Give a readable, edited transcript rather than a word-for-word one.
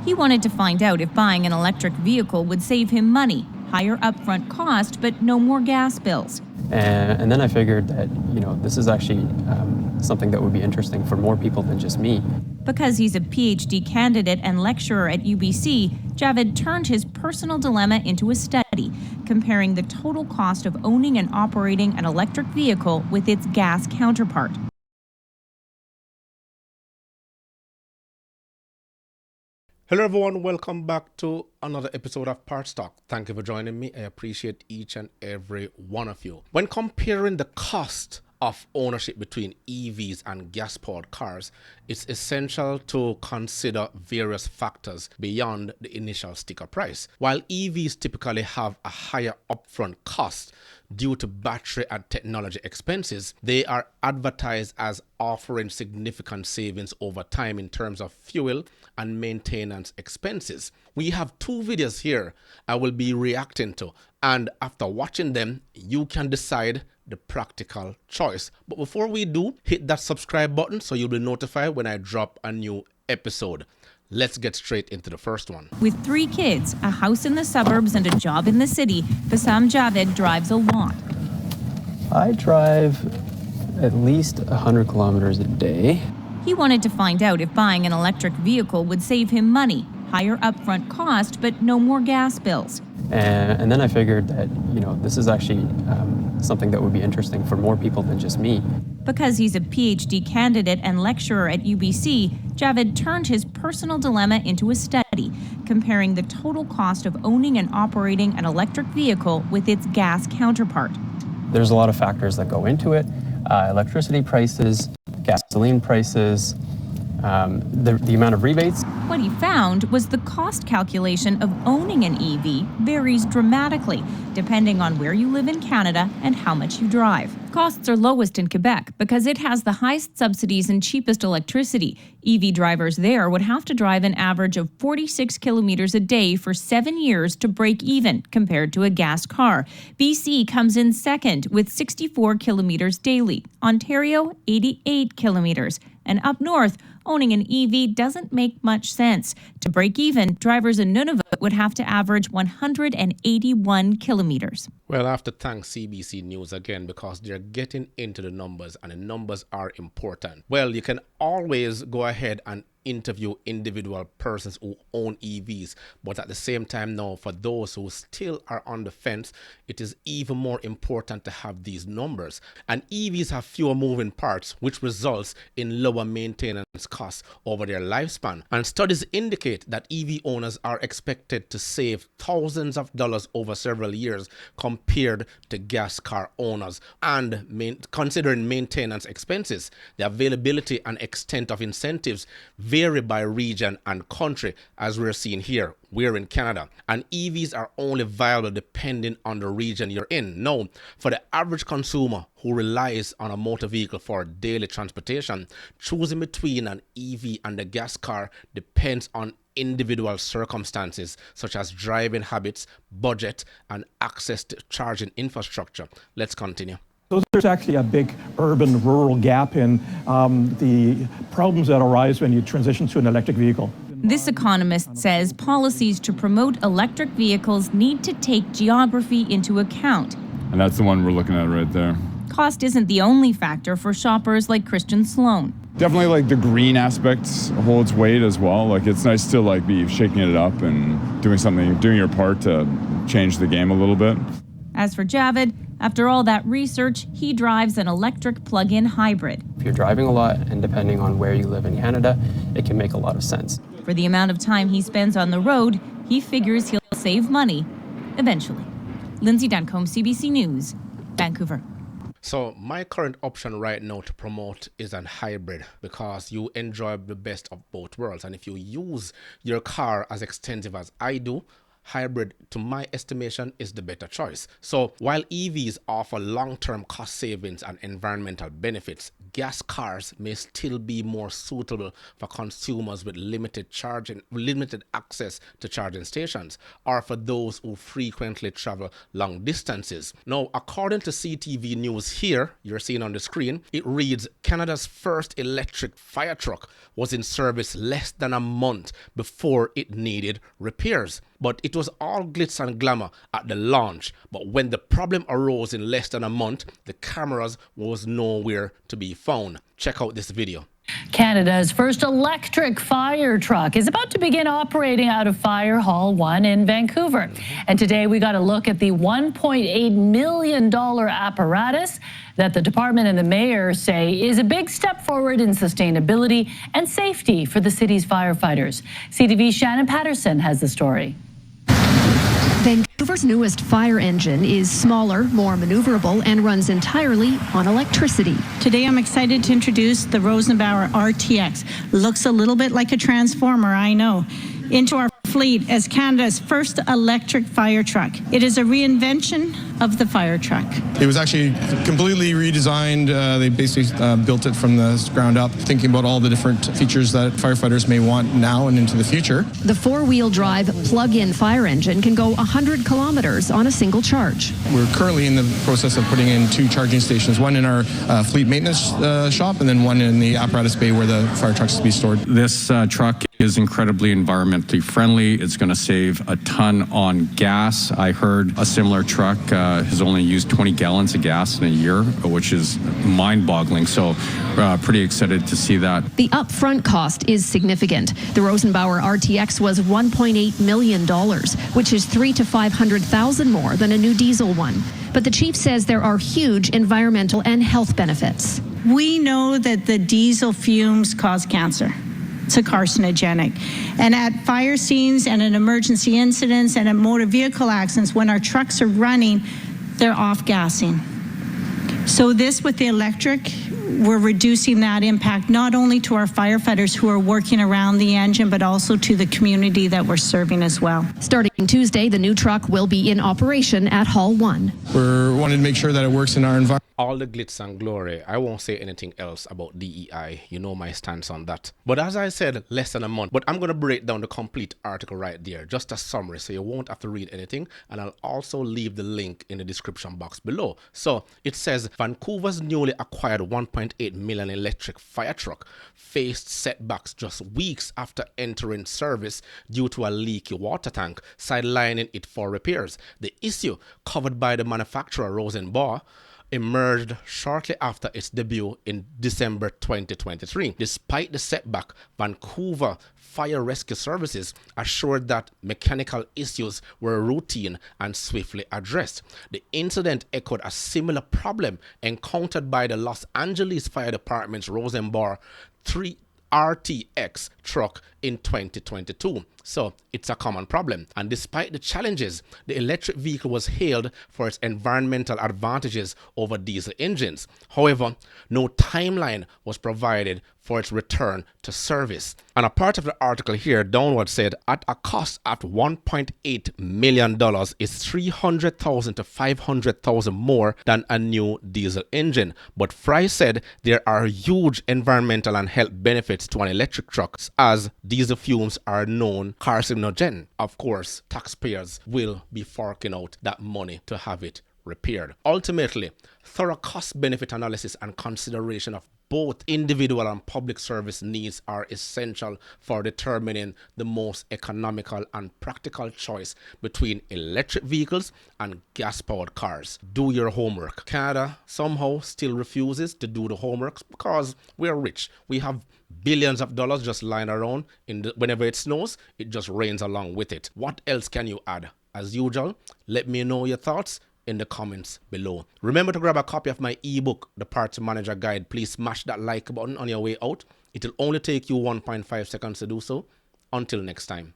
He wanted to find out if buying an electric vehicle would save him money, higher upfront cost, but no more gas bills. And then I figured that, this is actually something that would be interesting for more people than just me. Because he's a PhD candidate and lecturer at UBC, Javed turned his personal dilemma into a study, comparing the total cost of owning and operating an electric vehicle with its gas counterpart. Hello everyone, welcome back to another episode of Parts Talk. Thank you for joining me. I appreciate each and every one of you. When comparing the cost of ownership between EVs and gas-powered cars, it's essential to consider various factors beyond the initial sticker price. While EVs typically have a higher upfront cost due to battery and technology expenses, they are advertised as offering significant savings over time in terms of fuel and maintenance expenses. We have two videos here I will be reacting to, and after watching them, you can decide the practical choice. But before we do, hit that subscribe button so you'll be notified when I drop a new episode. Let's get straight into the first one. With 3 kids, a house in the suburbs, and a job in the city, Bassam Javed drives a lot. I drive at least 100 kilometers a day. He wanted to find out if buying an electric vehicle would save him money, higher upfront cost, but no more gas bills. And then I figured that, this is actually something that would be interesting for more people than just me. Because he's a PhD candidate and lecturer at UBC, Javed turned his personal dilemma into a study, comparing the total cost of owning and operating an electric vehicle with its gas counterpart. There's a lot of factors that go into it. Electricity prices, gasoline prices, the amount of rebates. What he found was the cost calculation of owning an EV varies dramatically, depending on where you live in Canada and how much you drive. Costs are lowest in Quebec because it has the highest subsidies and cheapest electricity. EV drivers there would have to drive an average of 46 kilometers a day for 7 years to break even, compared to a gas car. BC comes in second with 64 kilometers daily. Ontario, 88 kilometers. And up north, owning an EV doesn't make much sense. To break even, drivers in Nunavut would have to average 181 kilometers. Well, I have to thank CBC News again because they're getting into the numbers, and the numbers are important. Well, you can always go ahead and interview individual persons who own EVs, but at the same time now, for those who still are on the fence, it is even more important to have these numbers. And EVs have fewer moving parts, which results in lower maintenance costs over their lifespan. And studies indicate that EV owners are expected to save thousands of dollars over several years compared to gas car owners. And considering maintenance expenses, the availability and extent of incentives vary by region and country, as we're seeing here. We're in Canada, and EVs are only viable depending on the region you're in. Now, for the average consumer who relies on a motor vehicle for daily transportation, choosing between an EV and a gas car depends on individual circumstances such as driving habits, budget, and access to charging infrastructure. Let's continue. So there's actually a big urban-rural gap in the problems that arise when you transition to an electric vehicle. This economist says policies to promote electric vehicles need to take geography into account. And that's the one we're looking at right there. Cost isn't the only factor for shoppers like Christian Sloan. Definitely like the green aspects holds weight as well. Like it's nice to be shaking it up and doing your part to change the game a little bit. As for Javed, after all that research, he drives an electric plug-in hybrid. If you're driving a lot, and depending on where you live in Canada, it can make a lot of sense. For the amount of time he spends on the road, he figures he'll save money eventually. Lindsay Duncombe, CBC News, Vancouver. So my current option right now to promote is an hybrid, because you enjoy the best of both worlds. And if you use your car as extensive as I do, hybrid, to my estimation, is the better choice. So while EVs offer long-term cost savings and environmental benefits, gas cars may still be more suitable for consumers with limited access to charging stations, or for those who frequently travel long distances. Now, according to CTV News here, you're seeing on the screen, it reads, Canada's first electric fire truck was in service less than a month before it needed repairs. But it was all glitz and glamour at the launch. But when the problem arose in less than a month, the cameras was nowhere to be found. Check out this video. Canada's first electric fire truck is about to begin operating out of Fire Hall 1 in Vancouver. And today we got a look at the $1.8 million apparatus that the department and the mayor say is a big step forward in sustainability and safety for the city's firefighters. CTV's Shannon Patterson has the story. Vancouver's newest fire engine is smaller, more maneuverable, and runs entirely on electricity. Today I'm excited to introduce the Rosenbauer RTX. Looks a little bit like a transformer, I know. Into our fleet as Canada's first electric fire truck. It is a reinvention of the fire truck. It was actually completely redesigned. They basically built it from the ground up, thinking about all the different features that firefighters may want now and into the future. The four-wheel drive plug-in fire engine can go 100 kilometers on a single charge. We're currently in the process of putting in 2 charging stations, one in our fleet maintenance shop and then one in the apparatus bay where the fire trucks will be stored. This truck is incredibly environmentally friendly. It's going to save a ton on gas. I heard a similar truck has only used 20 gallons of gas in a year, which is mind-boggling. So pretty excited to see that. The upfront cost is significant. The Rosenbauer RTX was $1.8 million, which is $300,000 to $500,000 more than a new diesel one. But the chief says there are huge environmental and health benefits. We know that the diesel fumes cause cancer. It's a carcinogenic. And at fire scenes and at emergency incidents and at motor vehicle accidents, when our trucks are running, they're off-gassing. So this with the electric, we're reducing that impact not only to our firefighters who are working around the engine, but also to the community that we're serving as well. Starting Tuesday, the new truck will be in operation at Hall 1. We're wanting to make sure that it works in our environment. All the glitz and glory. I won't say anything else about DEI. You know my stance on that. But as I said, less than a month. But I'm going to break down the complete article right there. Just a summary, so you won't have to read anything. And I'll also leave the link in the description box below. So it says, Vancouver's newly acquired $1.8 million electric fire truck faced setbacks just weeks after entering service due to a leaky water tank, sidelining it for repairs. The issue, covered by the manufacturer Rosenbauer, emerged shortly after its debut in December 2023. Despite the setback, Vancouver Fire Rescue Services assured that mechanical issues were routine and swiftly addressed. The incident echoed a similar problem encountered by the Los Angeles Fire Department's Rosenbauer 3 RTX truck in 2022. So it's a common problem. And despite the challenges, the electric vehicle was hailed for its environmental advantages over diesel engines. However, no timeline was provided for its return to service. And a part of the article here downward said, at a cost at $1.8 million is $300,000 to $500,000 more than a new diesel engine. But Fry said there are huge environmental and health benefits to an electric truck, as diesel fumes are known carcinogen. Of course, taxpayers will be forking out that money to have it repaired. Ultimately, thorough cost-benefit analysis and consideration of both individual and public service needs are essential for determining the most economical and practical choice between electric vehicles and gas-powered cars. Do your homework. Canada somehow still refuses to do the homework because we're rich. We have billions of dollars just lying around. Whenever it snows, it just rains along with it. What else can you add? As usual, let me know your thoughts in the comments below. Remember to grab a copy of my ebook, The Parts Manager Guide. Please smash that like button on your way out. It'll only take you 1.5 seconds to do so. Until next time.